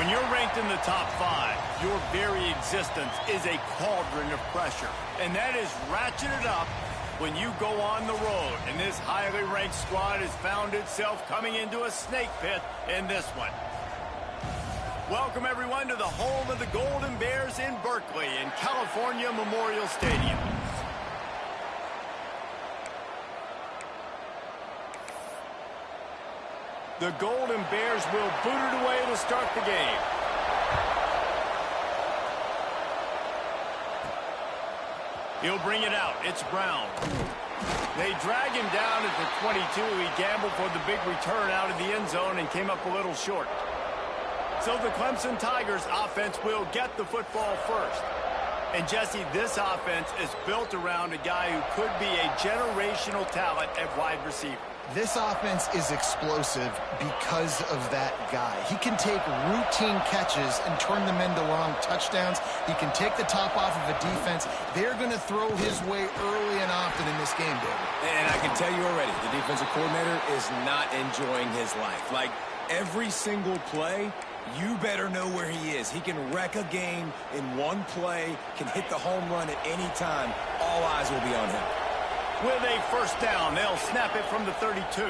When you're ranked in the top 5, your very existence is a cauldron of pressure. And that is ratcheted up when you go on the road. And this highly ranked squad has found itself coming into a snake pit in this one. Welcome, everyone, to the home of the Golden Bears in Berkeley in California Memorial Stadium. The Golden Bears will boot it away to start the game. He'll bring it out. It's Brown. They drag him down at the 22. He gambled for the big return out of the end zone and came up a little short. So the Clemson Tigers offense will get the football first. And Jesse, this offense is built around a guy who could be a generational talent at wide receiver. This offense is explosive because of that guy. He can take routine catches and turn them into long touchdowns. He can take the top off of a defense. They're going to throw his way early and often in this game, David. And I can tell you already, the defensive coordinator is not enjoying his life. Like, every single play, you better know where he is. He can wreck a game in one play, can hit the home run at any time. All eyes will be on him. With a first down, they'll snap it from the 32.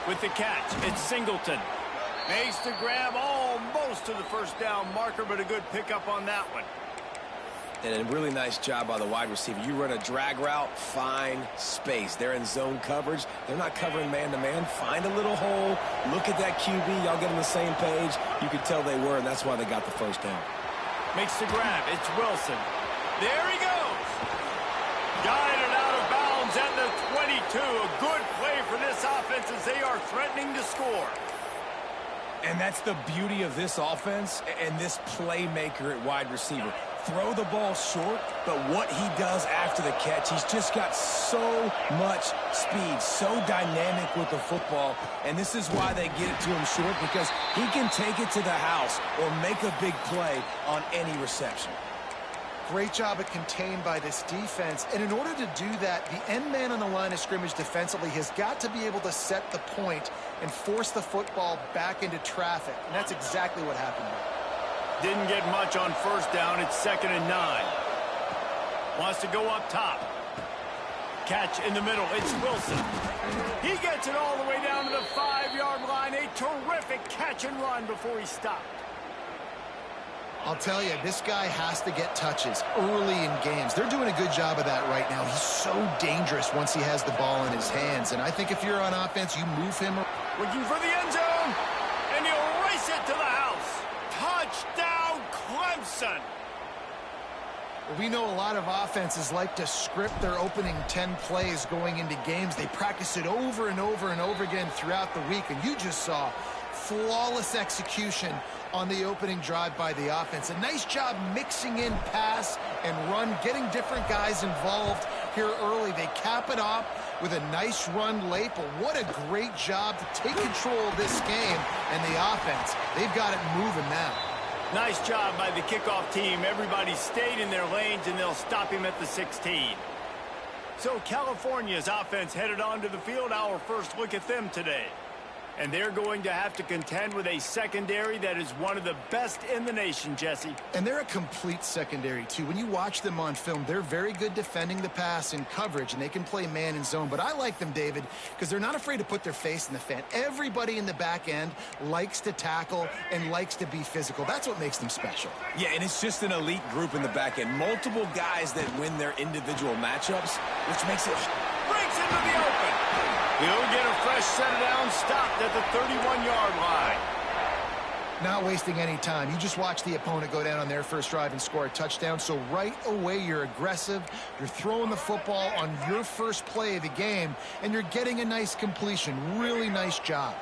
With the catch, it's Singleton. Makes the grab almost to the first down marker, but a good pickup on that one. And a really nice job by the wide receiver. You run a drag route, find space. They're in zone coverage. They're not covering man-to-man. Find a little hole. Look at that QB. Y'all get on the same page. You could tell they were, and that's why they got the first down. Makes the grab. It's Wilson. There he goes. Guided out of bounds at the 22. A good play for this offense as they are threatening to score. And that's the beauty of this offense and this playmaker at wide receiver. Throw the ball short, but what he does after the catch, he's just got so much speed, so dynamic with the football, and this is why they get it to him short, because he can take it to the house or make a big play on any reception. Great job at contained by this defense. And in order to do that, the end man on the line of scrimmage defensively has got to be able to set the point and force the football back into traffic. And that's exactly what happened here. Didn't get much on first down. It's 2nd and 9. Wants to go up top. Catch in the middle. It's Wilson. He gets it all the way down to the 5-yard line. A terrific catch and run before he stopped. I'll tell you, this guy has to get touches early in games. They're doing a good job of that right now. He's so dangerous once he has the ball in his hands. And I think if you're on offense, you move him. Looking for the end zone, and he'll race it to the house. Touchdown, Clemson. We know a lot of offenses like to script their opening 10 plays going into games. They practice it over and over and over again throughout the week. And you just saw flawless execution on the opening drive by the offense. A nice job mixing in pass and run, getting different guys involved here early. They cap it off with a nice run late, but what a great job to take control of this game and the offense. They've got it moving now. Nice job by the kickoff team. Everybody stayed in their lanes, and they'll stop him at the 16. So California's offense headed onto the field. Our first look at them today. And they're going to have to contend with a secondary that is one of the best in the nation, Jesse. And they're a complete secondary, too. When you watch them on film, they're very good defending the pass in coverage, and they can play man and zone. But I like them, David, because they're not afraid to put their face in the fan. Everybody in the back end likes to tackle and likes to be physical. That's what makes them special. Yeah, and it's just an elite group in the back end. Multiple guys that win their individual matchups, which makes it... Breaks into the open. He'll get a fresh set down, stopped at the 31-yard line. Not wasting any time. You just watch the opponent go down on their first drive and score a touchdown. So right away, you're aggressive. You're throwing the football on your first play of the game, and you're getting a nice completion. Really nice job.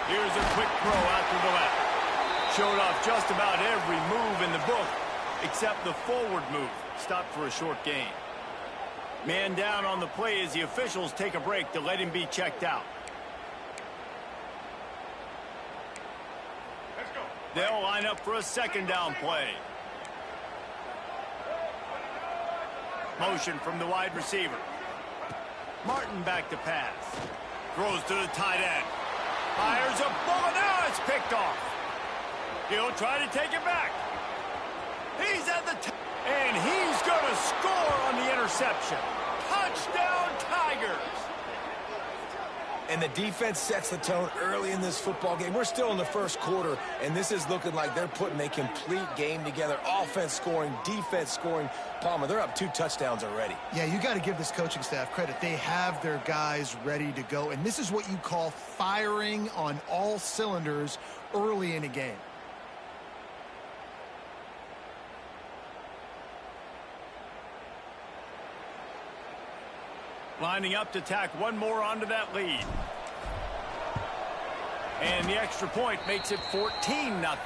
Here's a quick throw out to the left. Showed off just about every move in the book, except the forward move. Stopped for a short gain. Man down on the play as the officials take a break to let him be checked out. Let's go. They'll line up for a second down play. Motion from the wide receiver. Martin back to pass. Throws to the tight end. Fires a bullet. Now it's picked off. He'll try to take it back. He's at the and he's going to score on the interception. Touchdown, Tigers. And the defense sets the tone early in this football game. We're still in the first quarter, and this is looking like they're putting a complete game together. Offense scoring, defense scoring. Palmer, they're up 2 touchdowns already. Yeah, you got to give this coaching staff credit. They have their guys ready to go, and this is what you call firing on all cylinders early in a game. Lining up to tack one more onto that lead. And the extra point makes it 14-0.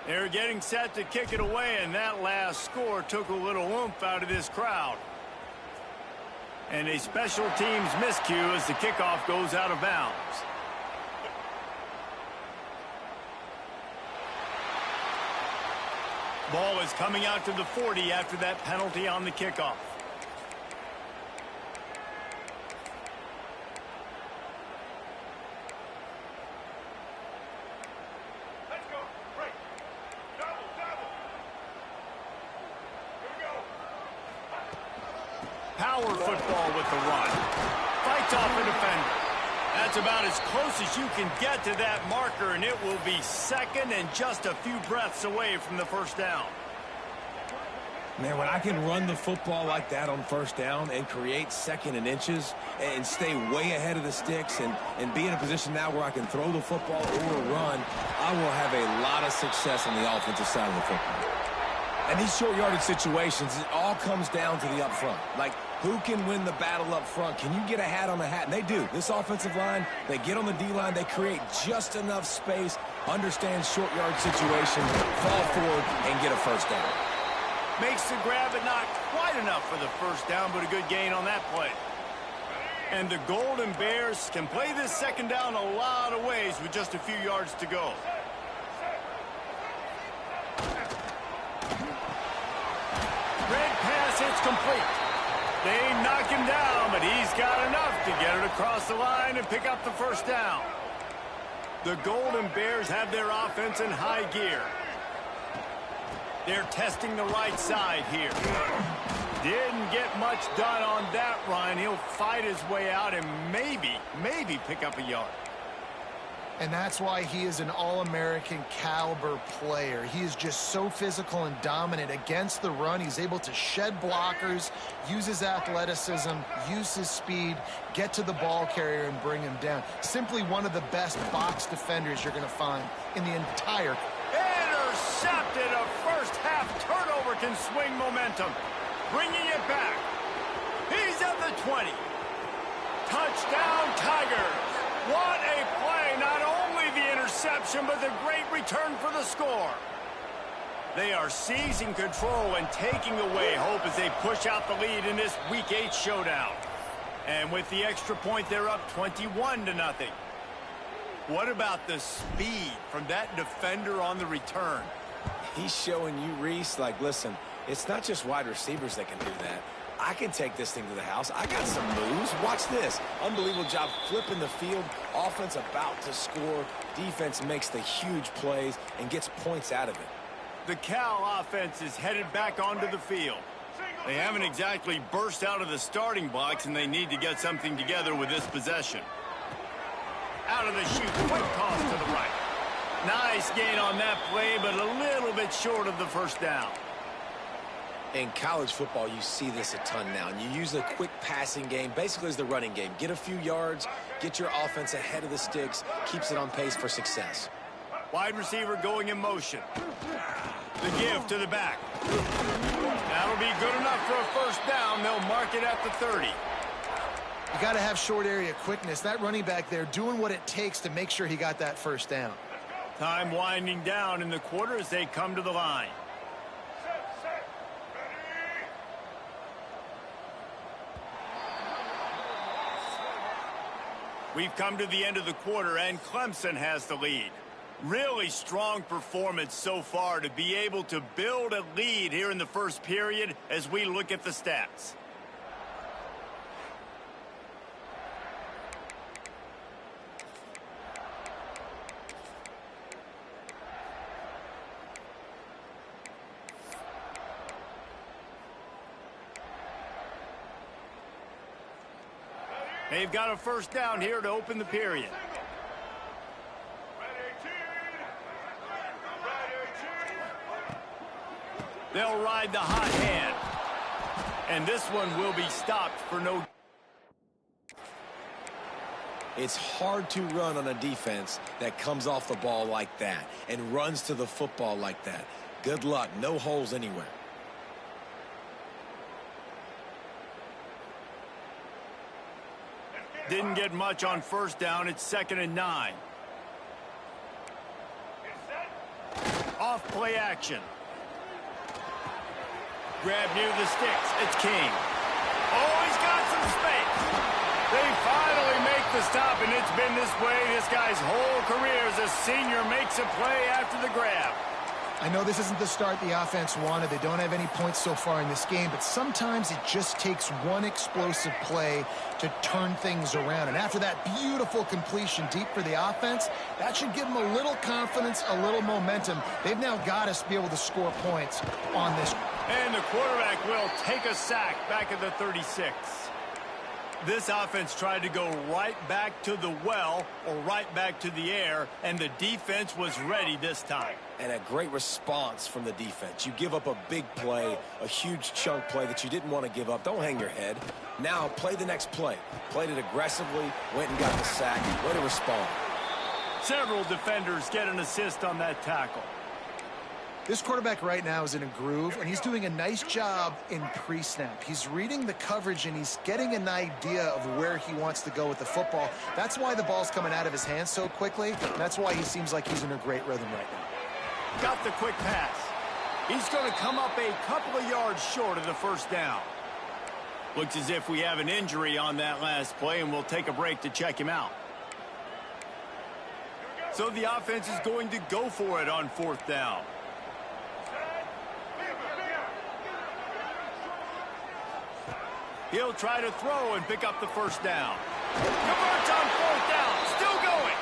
They're getting set to kick it away, and that last score took a little oomph out of this crowd. And a special teams miscue as the kickoff goes out of bounds. Ball is coming out to the 40 after that penalty on the kickoff. Let's go. Break. Double, double. Here we go. Power football with the run. Fights off a defender. That's about as close as you can get to that marker, and it will be second and just a few breaths away from the first down. Man, when I can run the football like that on first down and create second and inches and stay way ahead of the sticks and be in a position now where I can throw the football or run, I will have a lot of success on the offensive side of the football. And these short yardage situations, it all comes down to the up front. Like, who can win the battle up front? Can you get a hat on the hat? And they do. This offensive line, they get on the D-line, they create just enough space, understand short yard situation, fall forward, and get a first down. Makes the grab, but not quite enough for the first down, but a good gain on that play. And the Golden Bears can play this second down a lot of ways with just a few yards to go. Red pass, it's complete. They knock him down, but he's got enough to get it across the line and pick up the first down. The Golden Bears have their offense in high gear. They're testing the right side here. Didn't get much done on that run. He'll fight his way out and maybe pick up a yard. And that's why he is an All-American caliber player. He is just so physical and dominant against the run. He's able to shed blockers, use his athleticism, use his speed, get to the ball carrier and bring him down. Simply one of the best box defenders you're going to find in the entire. Intercepted. A first-half turnover can swing momentum. Bringing it back. He's at the 20. Touchdown, Tigers. What a play. Not only the interception, but the great return for the score. They are seizing control and taking away hope as they push out the lead in this Week 8 showdown. And with the extra point, they're up 21-0. What about the speed from that defender on the return? He's showing you, Reese, like, listen, it's not just wide receivers that can do that. I can take this thing to the house. I got some moves. Watch this. Unbelievable job flipping the field. Offense about to score. Defense makes the huge plays and gets points out of it. The Cal offense is headed back onto the field. They haven't exactly burst out of the starting blocks, and they need to get something together with this possession. Out of the chute, quick toss to the right. Nice gain on that play, but a little bit short of the first down. In college football, you see this a ton now. And you use a quick passing game, basically as the running game. Get a few yards, get your offense ahead of the sticks, keeps it on pace for success. Wide receiver going in motion. The give to the back. That'll be good enough for a first down. They'll mark it at the 30. You got to have short area quickness. That running back there doing what it takes to make sure he got that first down. Time winding down in the quarter as they come to the line. We've come to the end of the quarter, and Clemson has the lead. Really strong performance so far to be able to build a lead here in the first period as we look at the stats. They've got a first down here to open the period. They'll ride the hot hand. And this one will be stopped for no... It's hard to run on a defense that comes off the ball like that and runs to the football like that. Good luck. No holes anywhere. Didn't get much on first down. It's 2nd and 9. Off play action. Grab near the sticks. It's King. Oh, he's got some space. They finally make the stop, and it's been this way this guy's whole career as a senior makes a play after the grab. I know this isn't the start the offense wanted. They don't have any points so far in this game, but sometimes it just takes one explosive play to turn things around. And after that beautiful completion deep for the offense, that should give them a little confidence, a little momentum. They've now got to be able to score points on this. And the quarterback will take a sack back at the 36. This offense tried to go right back to the well or right back to the air, and the defense was ready this time. And a great response from the defense. You give up a big play, a huge chunk play that you didn't want to give up. Don't hang your head. Now play the next play. Played it aggressively, went and got the sack. Way to respond. Several defenders get an assist on that tackle. This quarterback right now is in a groove, and he's doing a nice job in pre-snap. He's reading the coverage, and he's getting an idea of where he wants to go with the football. That's why the ball's coming out of his hands so quickly. That's why he seems like he's in a great rhythm right now. Got the quick pass. He's going to come up a couple of yards short of the first down. Looks as if we have an injury on that last play, and we'll take a break to check him out. So the offense is going to go for it on 4th down. He'll try to throw and pick up the first down. Converts on 4th down. Still going.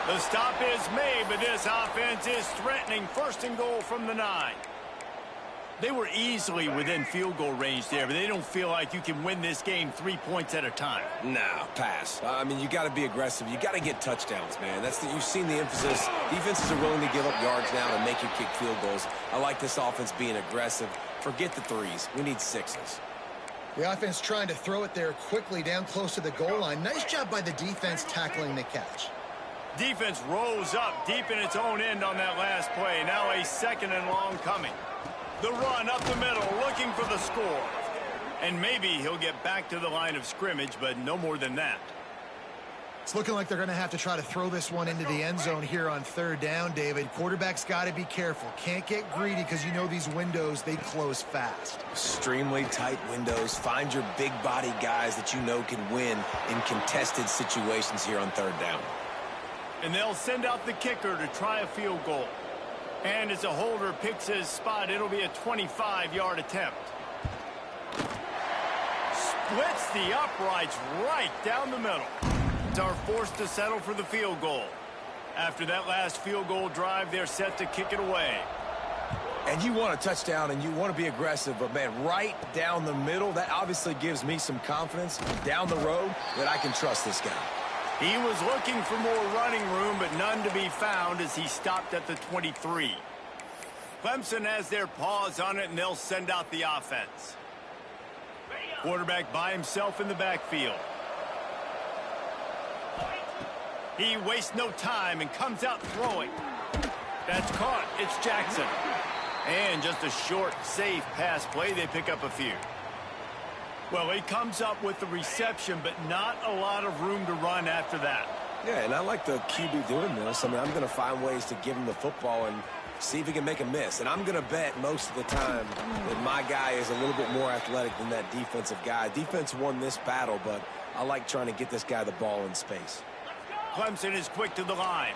The stop is made, but this offense is threatening 1st and goal from the 9. They were easily within field goal range there, but they don't feel like you can win this game 3 points at a time. No, pass. I mean, you got to be aggressive. You got to get touchdowns, man. You've seen the emphasis. Defenses are willing to give up yards now and make you kick field goals. I like this offense being aggressive. Forget the 3s. We need 6s. The offense trying to throw it there quickly down close to the goal line. Nice job by the defense tackling the catch. Defense rose up deep in its own end on that last play. Now a 2nd and long coming. The run up the middle, looking for the score. And maybe he'll get back to the line of scrimmage, but no more than that. It's looking like they're going to have to try to throw this one into the end zone here on 3rd down, David. Quarterback's got to be careful. Can't get greedy because you know these windows, they close fast. Extremely tight windows. Find your big body guys that you know can win in contested situations here on 3rd down. And they'll send out the kicker to try a field goal. And as a holder picks his spot, it'll be a 25-yard attempt. Splits the uprights right down the middle. Are forced to settle for the field goal. After that last field goal drive, they're set to kick it away. And you want a touchdown and you want to be aggressive, but man, right down the middle, that obviously gives me some confidence down the road that I can trust this guy. He was looking for more running room, but none to be found as he stopped at the 23. Clemson has their paws on it, and they'll send out the offense. Quarterback by himself in the backfield. He wastes no time and comes out throwing. That's caught. It's Jackson. And just a short, safe pass play. They pick up a few. Well, he comes up with the reception, but not a lot of room to run after that. Yeah, and I like the QB doing this. I mean, I'm going to find ways to give him the football and see if he can make a miss. And I'm going to bet most of the time that my guy is a little bit more athletic than that defensive guy. Defense won this battle, but I like trying to get this guy the ball in space. Clemson is quick to the line.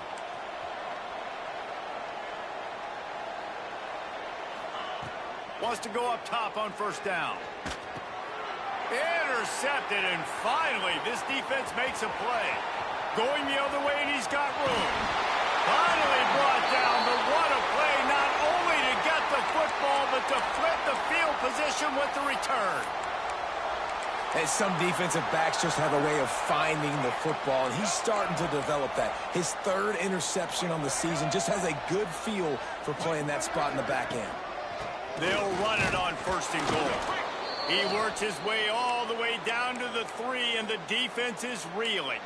Wants to go up top on first down. Intercepted, and finally, this defense makes a play. Going the other way, and he's got room. Finally brought down, but what a play, not only to get the football, but to flip the field position with the return. And some defensive backs just have a way of finding the football, and he's starting to develop that. His third interception on the season, just has a good feel for playing that spot in the back end. They'll run it on first and goal. He works his way all the way down to the 3, and the defense is reeling.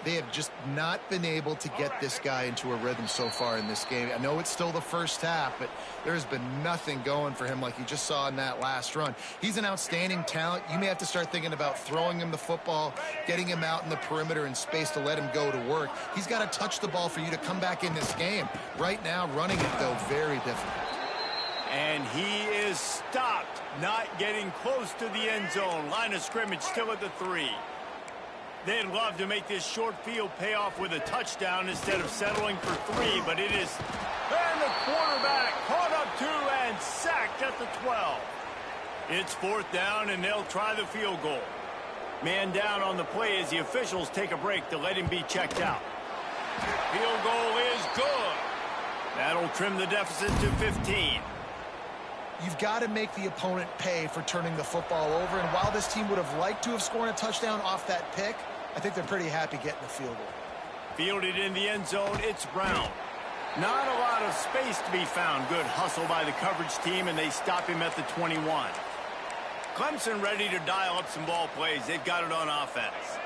They have just not been able to get this guy into a rhythm so far in this game. I know it's still the first half, but there's been nothing going for him like you just saw in that last run. He's an outstanding talent. You may have to start thinking about throwing him the football, getting him out in the perimeter in space to let him go to work. He's got to touch the ball for you to come back in this game. Right now, running it, though, very difficult. And he is stopped, not getting close to the end zone. Line of scrimmage still at the 3. They'd love to make this short field pay off with a touchdown instead of settling for 3, but it is... And the quarterback caught up 2 and sacked at the 12. It's fourth down, and they'll try the field goal. Man down on the play as the officials take a break to let him be checked out. Field goal is good. That'll trim the deficit to 15. You've got to make the opponent pay for turning the football over, and while this team would have liked to have scored a touchdown off that pick, I think they're pretty happy getting the field goal. Fielded in the end zone, it's Brown. Not a lot of space to be found. Good hustle by the coverage team, and they stop him at the 21. Clemson ready to dial up some ball plays. They've got it on offense.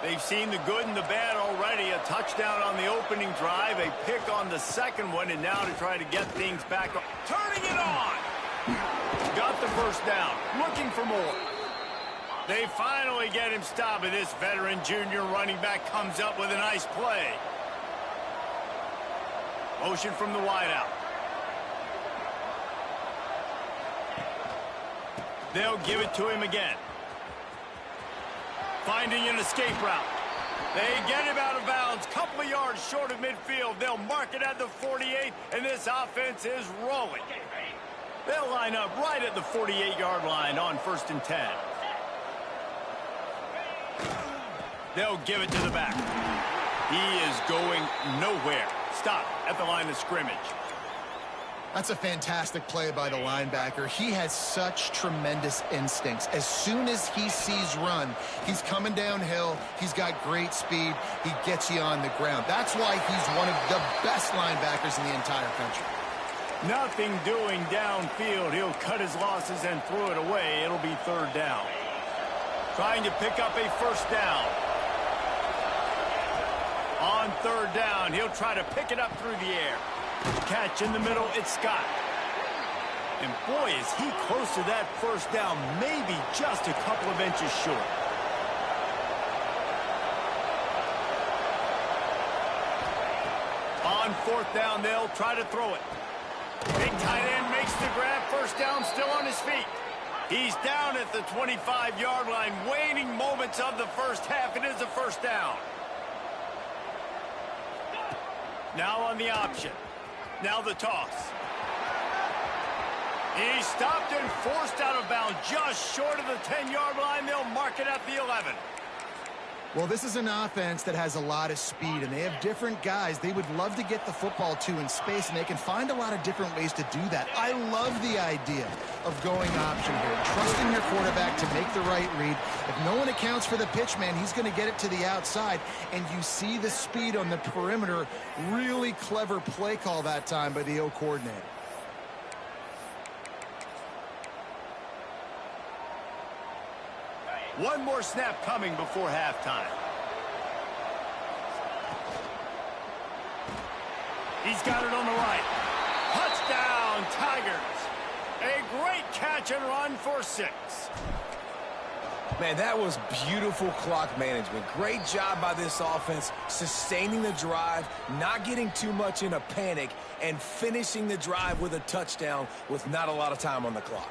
They've seen the good and the bad already. A touchdown on the opening drive, a pick on the second one, and now to try to get things back. Turning it on! Got the first down. Looking for more. They finally get him stopped, and this veteran junior running back comes up with a nice play. Motion from the wideout. They'll give it to him again. Finding an escape route. They get him out of bounds. Couple of yards short of midfield. They'll mark it at the 48, and this offense is rolling. They'll line up right at the 48-yard line on first and 10. They'll give it to the back. He is going nowhere. Stop at the line of scrimmage. That's a fantastic play by the linebacker. He has such tremendous instincts. As soon as he sees run, he's coming downhill. He's got great speed. He gets you on the ground. That's why he's one of the best linebackers in the entire country. Nothing doing downfield. He'll cut his losses and throw it away. It'll be third down. Trying to pick up a first down. On third down, he'll try to pick it up through the air. Catch in the middle, it's Scott. And boy, is he close to that first down, maybe just a couple of inches short. On fourth down, they'll try to throw it. Big tight end makes the grab, first down, still on his feet. He's down at the 25-yard line, waning moments of the first half. It is a first down. Now on the option. Now the toss. He stopped and forced out of bounds just short of the 10-yard line. They'll mark it at the 11. Well, this is an offense that has a lot of speed, and they have different guys they would love to get the football to in space, and they can find a lot of different ways to do that. I love the idea of going option here, trusting your quarterback to make the right read. If no one accounts for the pitch, man, he's going to get it to the outside, and you see the speed on the perimeter. Really clever play call that time by the O coordinator. One more snap coming before halftime. He's got it on the right. Touchdown, Tigers. A great catch and run for 6. Man, that was beautiful clock management. Great job by this offense, sustaining the drive, not getting too much in a panic, and finishing the drive with a touchdown with not a lot of time on the clock.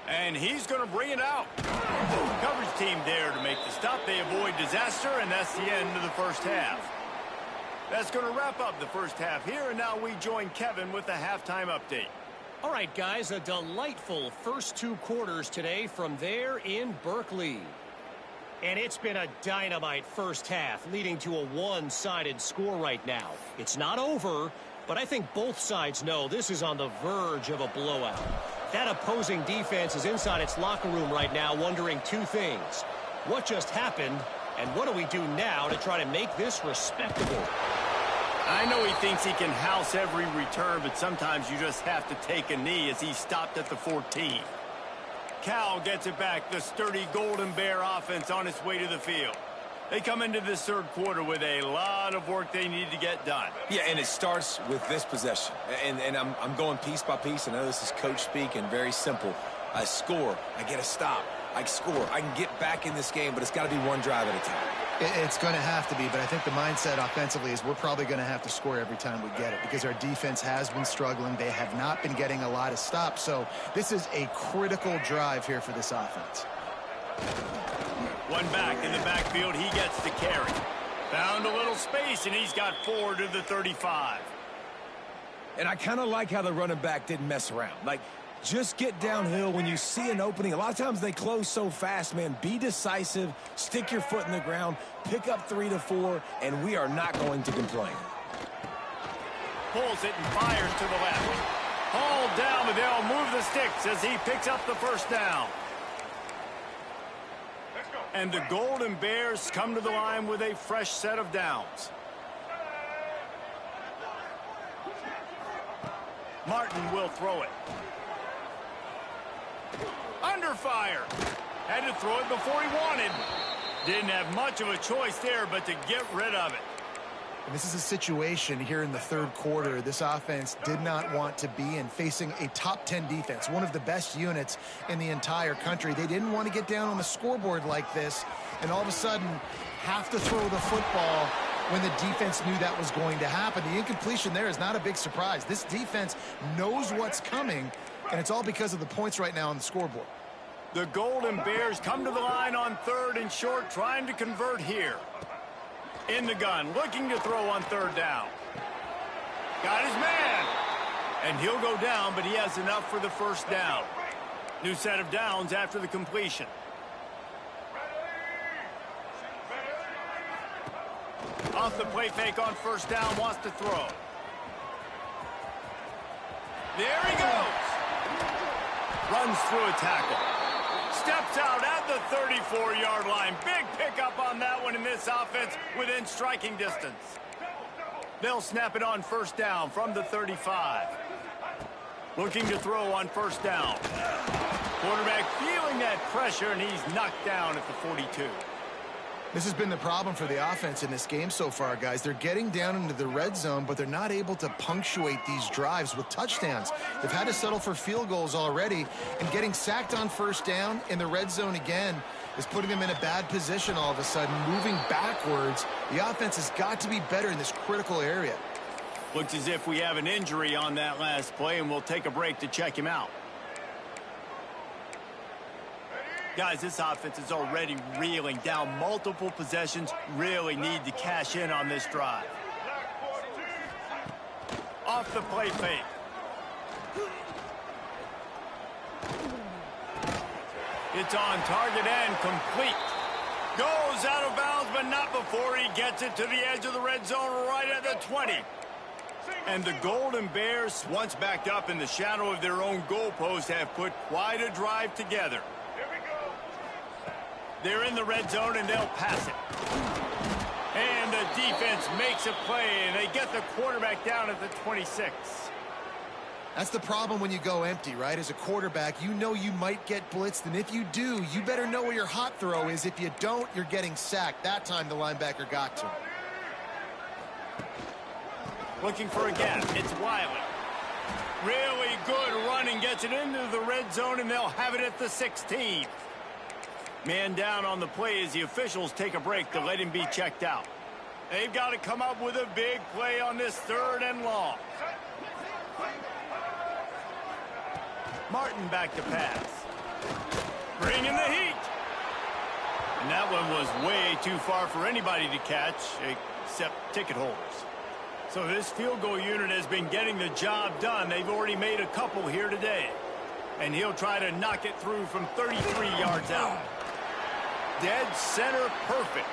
And he's going to bring it out. Coverage team there to make the stop. They avoid disaster, and that's the end of the first half. That's going to wrap up the first half here, and now we join Kevin with the halftime update. All right, guys, a delightful first 2 quarters today from there in Berkeley. And it's been a dynamite first half, leading to a one-sided score right now. It's not over, but I think both sides know this is on the verge of a blowout. That opposing defense is inside its locker room right now wondering 2 things. What just happened, and what do we do now to try to make this respectable? I know he thinks he can house every return, but sometimes you just have to take a knee as he stopped at the 14. Cal gets it back, the sturdy Golden Bear offense on its way to the field. They come into this third quarter with a lot of work they need to get done. Yeah, and it starts with this possession. And I'm going piece by piece. I know this is coach speak and very simple. I score, I get a stop, I score. I can get back in this game, but it's got to be one drive at a time. It's going to have to be, but I think the mindset offensively is we're probably going to have to score every time we get it because our defense has been struggling. They have not been getting a lot of stops, so this is a critical drive here for this offense. One back in the backfield, he gets the carry. Found a little space, and he's got 4 to the 35. And I kind of like how the running back didn't mess around. Like, just get downhill when you see an opening. A lot of times they close so fast, man. Be decisive, stick your foot in the ground, pick up 3 to 4, and we are not going to complain. Pulls it and fires to the left. Hauled down, but they'll move the sticks as he picks up the first down. And the Golden Bears come to the line with a fresh set of downs. Martin will throw it. Under fire. Had to throw it before he wanted. Didn't have much of a choice there but to get rid of it. And this is a situation here in the third quarter this offense did not want to be in, facing a top 10 defense, one of the best units in the entire country. They didn't want to get down on the scoreboard like this and all of a sudden have to throw the football when the defense knew that was going to happen. The incompletion there is not a big surprise. This defense knows what's coming, and it's all because of the points right now on the scoreboard. The Golden Bears come to the line on 3rd and short, trying to convert here. In the gun, looking to throw on 3rd down. Got his man. And he'll go down, but he has enough for the first down. New set of downs after the completion. Off the play fake on 1st down, wants to throw. There he goes. Runs through a tackle. Steps out at the 34-yard line. Big pickup on that one in this offense within striking distance. They'll snap it on 1st down from the 35. Looking to throw on 1st down. Quarterback feeling that pressure, and he's knocked down at the 42. This has been the problem for the offense in this game so far, guys. They're getting down into the red zone, but they're not able to punctuate these drives with touchdowns. They've had to settle for field goals already, and getting sacked on 1st down in the red zone again is putting them in a bad position all of a sudden, moving backwards. The offense has got to be better in this critical area. Looks as if we have an injury on that last play, and we'll take a break to check him out. Guys, this offense is already reeling down multiple possessions. Really need to cash in on this drive. Off the play fake. It's on target and complete. Goes out of bounds, but not before he gets it to the edge of the red zone right at the 20. And the Golden Bears, once backed up in the shadow of their own goalpost, have put quite a drive together. They're in the red zone, and they'll pass it. And the defense makes a play, and they get the quarterback down at the 26. That's the problem when you go empty, right? As a quarterback, you know you might get blitzed, and if you do, you better know where your hot throw is. If you don't, you're getting sacked. That time the linebacker got to him. Looking for a gap. It's Wiley. Really good running. Gets it into the red zone, and they'll have it at the 16. Man down on the play as the officials take a break to let him be checked out. They've got to come up with a big play on this 3rd and long. Martin back to pass. Bringing the heat. And that one was way too far for anybody to catch, except ticket holders. So this field goal unit has been getting the job done. They've already made a couple here today. And he'll try to knock it through from 33 yards out. Dead center perfect.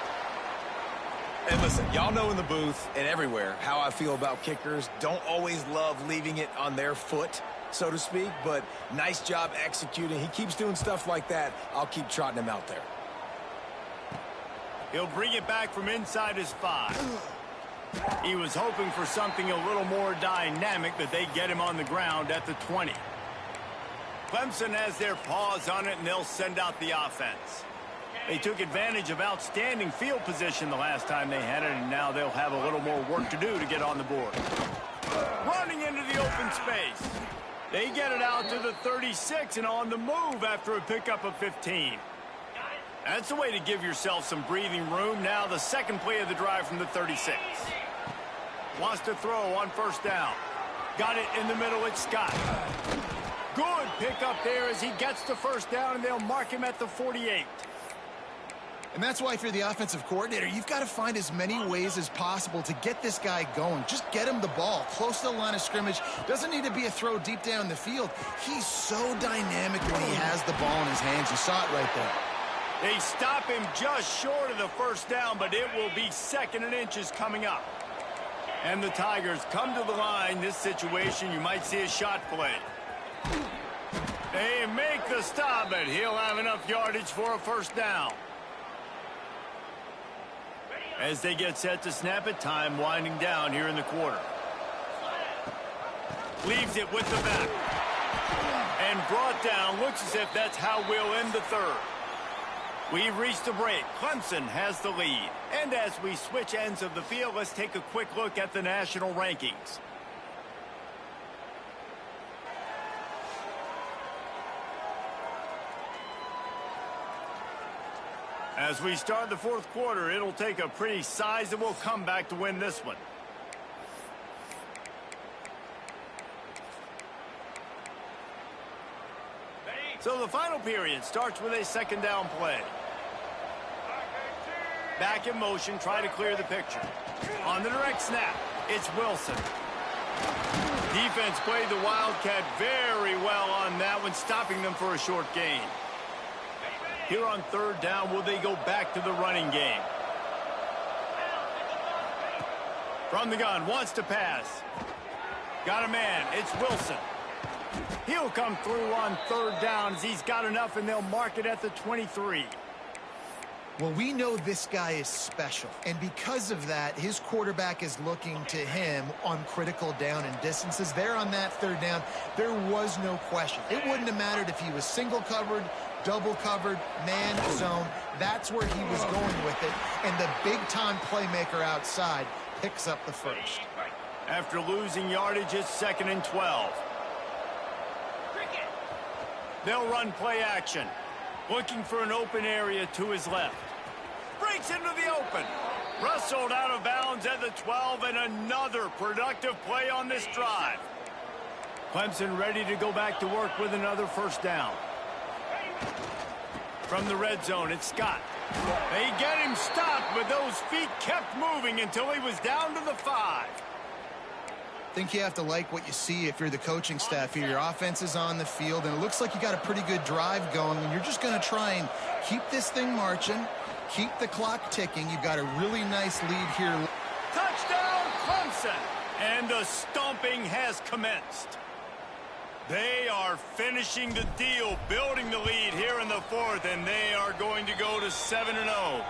And listen, y'all know in the booth and everywhere how I feel about kickers. Don't always love leaving it on their foot, so to speak, but nice job executing. He keeps doing stuff like that. I'll keep trotting him out there. He'll bring it back from inside his 5. He was hoping for something a little more dynamic, but they get him on the ground at the 20. Clemson has their paws on it, and they'll send out the offense. They took advantage of outstanding field position the last time they had it, and now they'll have a little more work to do to get on the board. Running into the open space. They get it out to the 36 and on the move after a pickup of 15. That's the way to give yourself some breathing room. Now the second play of the drive from the 36. Wants to throw on first down. Got it in the middle. It's Scott. Good pickup there as he gets the first down, and they'll mark him at the 48. And that's why if you're the offensive coordinator, you've got to find as many ways as possible to get this guy going. Just get him the ball close to the line of scrimmage. Doesn't need to be a throw deep down the field. He's so dynamic when he has the ball in his hands. You saw it right there. They stop him just short of the first down, but it will be 2nd and inches coming up. And the Tigers come to the line. This situation, you might see a shot play. They make the stop, but he'll have enough yardage for a first down. As they get set to snap it, time winding down here in the quarter. Leaves it with the back. And brought down. Looks as if that's how we'll end the third. We've reached the break. Clemson has the lead. And as we switch ends of the field, let's take a quick look at the national rankings. As we start the fourth quarter, it'll take a pretty sizable comeback to win this one. So the final period starts with a 2nd down play. Back in motion, try to clear the picture. On the direct snap, it's Wilson. Defense played the Wildcat very well on that one, stopping them for a short gain. Here on 3rd down, will they go back to the running game? From the gun, wants to pass. Got a man, it's Wilson. He'll come through on 3rd down as he's got enough, and they'll mark it at the 23. Well, we know this guy is special, and because of that, his quarterback is looking to him on critical down and distances. There on that 3rd down, there was no question. It wouldn't have mattered if he was single covered, double covered, man zone. That's where he was going with it, and the big-time playmaker outside picks up the first. After losing yardage, it's 2nd and 12. They'll run play action, looking for an open area to his left. Breaks into the open. Wrestled out of bounds at the 12, and another productive play on this drive. Clemson ready to go back to work with another first down. From the red zone, it's Scott. They get him stopped, but those feet kept moving until he was down to the 5. I think you have to like what you see if you're the coaching staff here. Your offense is on the field, and it looks like you got a pretty good drive going, and you're just going to try and keep this thing marching, keep the clock ticking. You've got a really nice lead here. Touchdown, Clemson! And the stomping has commenced. They are finishing the deal, building the lead here in the 4th, and they are going to go to 7-0.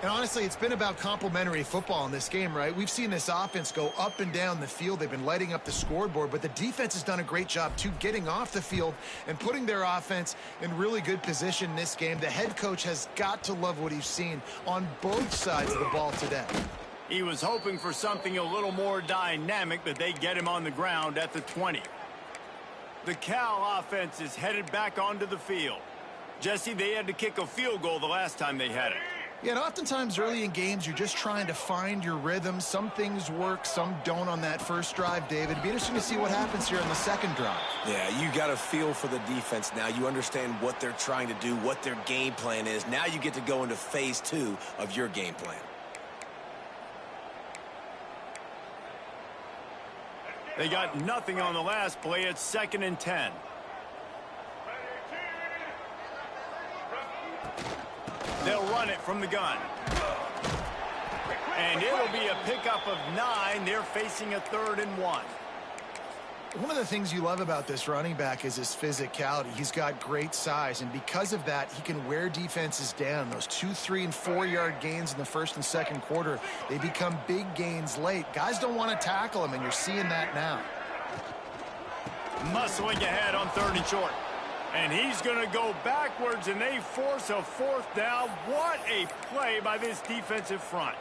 And honestly, it's been about complementary football in this game, right? We've seen this offense go up and down the field. They've been lighting up the scoreboard, but the defense has done a great job, too, getting off the field and putting their offense in really good position in this game. The head coach has got to love what he's seen on both sides of the ball today. He was hoping for something a little more dynamic, but they get him on the ground at the 20. The Cal offense is headed back onto the field. Jesse, they had to kick a field goal the last time they had it. Yeah, and oftentimes early in games, you're just trying to find your rhythm. Some things work, some don't on that first drive, David. It'd be interesting to see what happens here on the second drive. Yeah, you got a feel for the defense now. You understand what they're trying to do, what their game plan is. Now you get to go into phase 2 of your game plan. They got nothing on the last play. It's 2nd and 10. They'll run it from the gun. And it'll be a pickup of 9. They're facing a 3rd and 1. One of the things you love about this running back is his physicality. He's got great size, and because of that, he can wear defenses down. Those 2, 3, and 4-yard gains in the first and second quarter, they become big gains late. Guys don't want to tackle him, and you're seeing that now. Muscling ahead on 3rd and short. And he's going to go backwards, and they force a 4th down. What a play by this defensive front.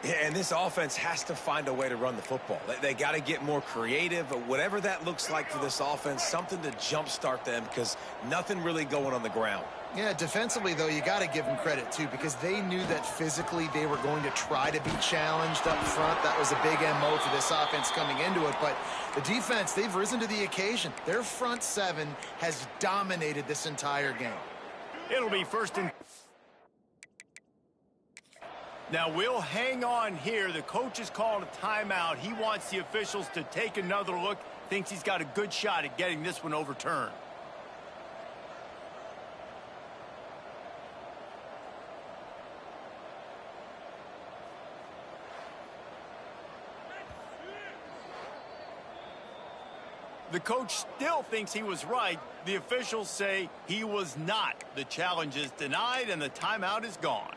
Yeah, and this offense has to find a way to run the football. They got to get more creative, whatever that looks like for this offense, something to jumpstart them because nothing really going on the ground. Yeah, defensively, though, you got to give them credit, too, because they knew that physically they were going to try to be challenged up front. That was a big MO for this offense coming into it. But the defense, they've risen to the occasion. Their front 7 has dominated this entire game. It'll be 1st and... Now, we'll hang on here. The coach has called a timeout. He wants the officials to take another look. Thinks he's got a good shot at getting this one overturned. The coach still thinks he was right. The officials say he was not. The challenge is denied, and the timeout is gone.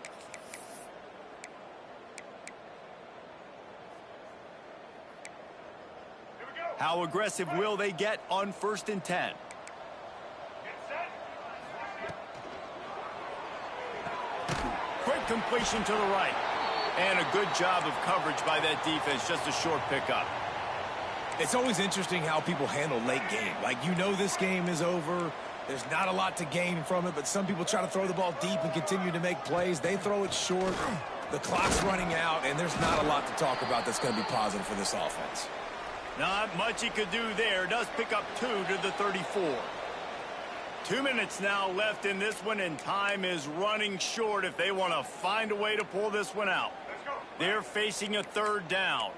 How aggressive will they get on 1st and 10? Quick completion to the right. And a good job of coverage by that defense. Just a short pickup. It's always interesting how people handle late game. Like, you know this game is over. There's not a lot to gain from it, but some people try to throw the ball deep and continue to make plays. They throw it short. The clock's running out, and there's not a lot to talk about that's going to be positive for this offense. Not much he could do there. Does pick up 2 to the 34. 2 minutes now left in this one, and time is running short if they want to find a way to pull this one out. They're facing a 3rd down.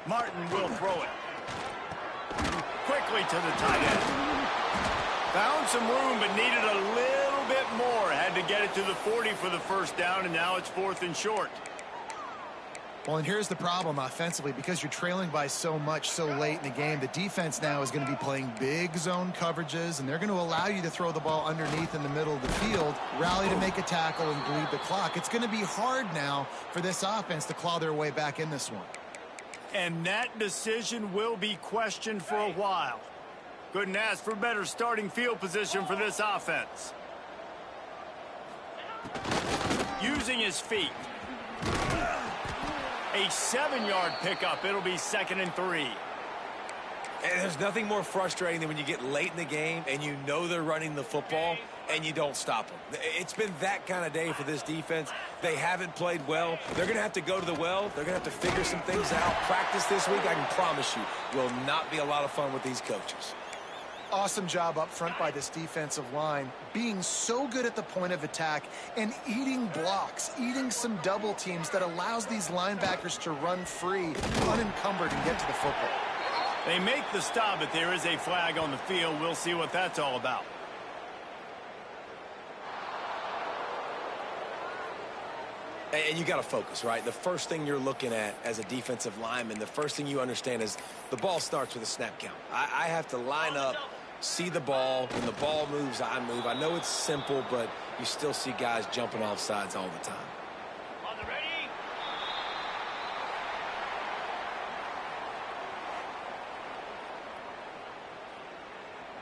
Martin will throw it. Quickly to the tight end. Found some room, but needed a little bit more. Had to get it to the 40 for the 1st down, and now it's 4th and short. Well, and here's the problem offensively. Because you're trailing by so much so late in the game, the defense now is going to be playing big zone coverages, and they're going to allow you to throw the ball underneath in the middle of the field, rally to make a tackle, and bleed the clock. It's going to be hard now for this offense to claw their way back in this one. And that decision will be questioned for a while. Couldn't ask for better starting field position for this offense. Using his feet. A 7-yard pickup. It'll be 2nd and 3. And there's nothing more frustrating than when you get late in the game and you know they're running the football and you don't stop them. It's been that kind of day for this defense. They haven't played well. They're going to have to go to the well. They're going to have to figure some things out. Practice this week, I can promise you, will not be a lot of fun with these coaches. Awesome job up front by this defensive line, being so good at the point of attack and eating blocks, eating some double teams that allows these linebackers to run free, unencumbered, and get to the football. They make the stop, but there is a flag on the field. We'll see what that's all about. And you got to focus, right? The first thing you're looking at as a defensive lineman, the first thing you understand is the ball starts with a snap count. I have to line up, see the ball. When the ball moves, I move. I know it's simple, but you still see guys jumping off sides all the time.